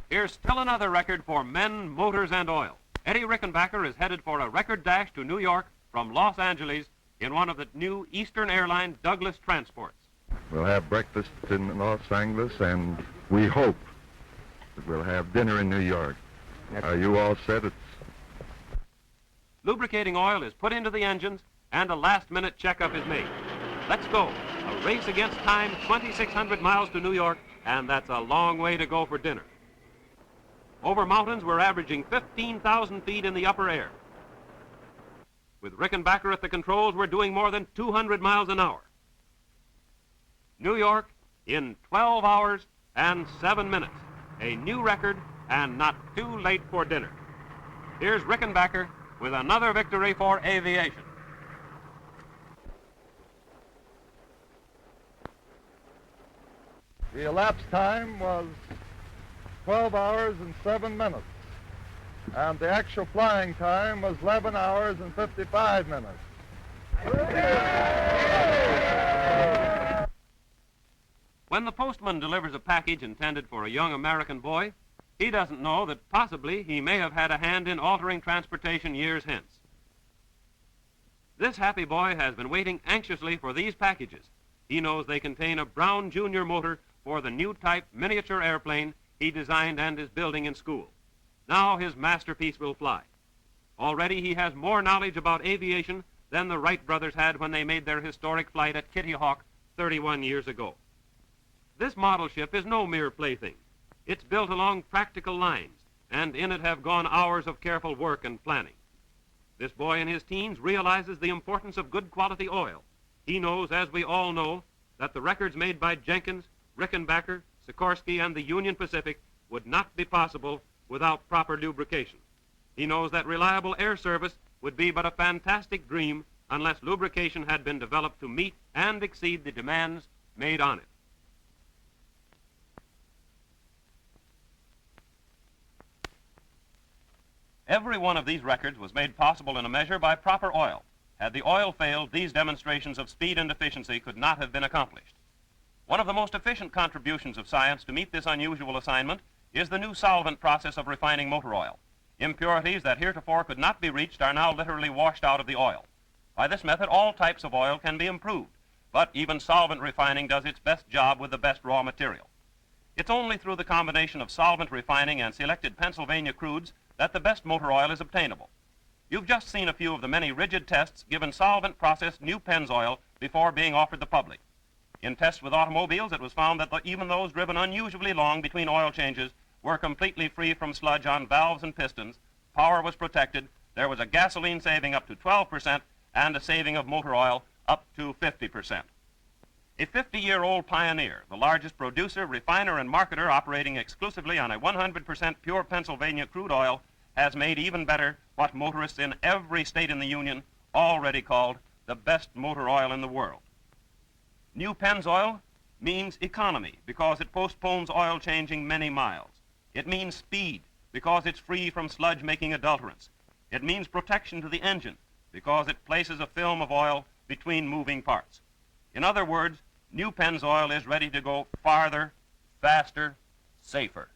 Here's still another record for men, motors, and oil. Eddie Rickenbacker is headed for a record dash to New York from Los Angeles in one of the new Eastern Airline Douglas transports. We'll have breakfast in Los Angeles, and we hope that we'll have dinner in New York. Are you all set? Lubricating oil is put into the engines, and a last-minute checkup is made. Let's go. A race against time, 2,600 miles to New York, and that's a long way to go for dinner. Over mountains, we're averaging 15,000 feet in the upper air. With Rickenbacker at the controls, we're doing more than 200 miles an hour. New York in 12 hours and 7 minutes. A new record and not too late for dinner. Here's Rickenbacker with another victory for aviation. The elapsed time was 12 hours and 7 minutes, and the actual flying time was 11 hours and 55 minutes. When the postman delivers a package intended for a young American boy, he doesn't know that possibly he may have had a hand in altering transportation years hence. This happy boy has been waiting anxiously for these packages. He knows they contain a Brown Jr. motor for the new type miniature airplane he designed and is building in school. Now his masterpiece will fly. Already he has more knowledge about aviation than the Wright brothers had when they made their historic flight at Kitty Hawk 31 years ago. This model ship is no mere plaything. It's built along practical lines, and in it have gone hours of careful work and planning. This boy in his teens realizes the importance of good quality oil. He knows, as we all know, that the records made by Jenkins, Rickenbacker, Sikorsky, and the Union Pacific would not be possible without proper lubrication. He knows that reliable air service would be but a fantastic dream unless lubrication had been developed to meet and exceed the demands made on it. Every one of these records was made possible in a measure by proper oil. Had the oil failed, these demonstrations of speed and efficiency could not have been accomplished. One of the most efficient contributions of science to meet this unusual assignment is the new solvent process of refining motor oil. Impurities that heretofore could not be reached are now literally washed out of the oil. By this method, all types of oil can be improved, but even solvent refining does its best job with the best raw material. It's only through the combination of solvent refining and selected Pennsylvania crudes that the best motor oil is obtainable. You've just seen a few of the many rigid tests given solvent-processed new pennzoil before being offered the public. In tests with automobiles, it was found that even those driven unusually long between oil changes were completely free from sludge on valves and pistons, power was protected, there was a gasoline saving up to 12%, and a saving of motor oil up to 50%. A 50-year-old pioneer, the largest producer, refiner, and marketer operating exclusively on a 100% pure Pennsylvania crude oil, has made even better what motorists in every state in the Union already called the best motor oil in the world. New pennzoil means economy because it postpones oil changing many miles. It means speed because it's free from sludge-making adulterants. It means protection to the engine because it places a film of oil between moving parts. In other words, new pennzoil is ready to go farther, faster, safer.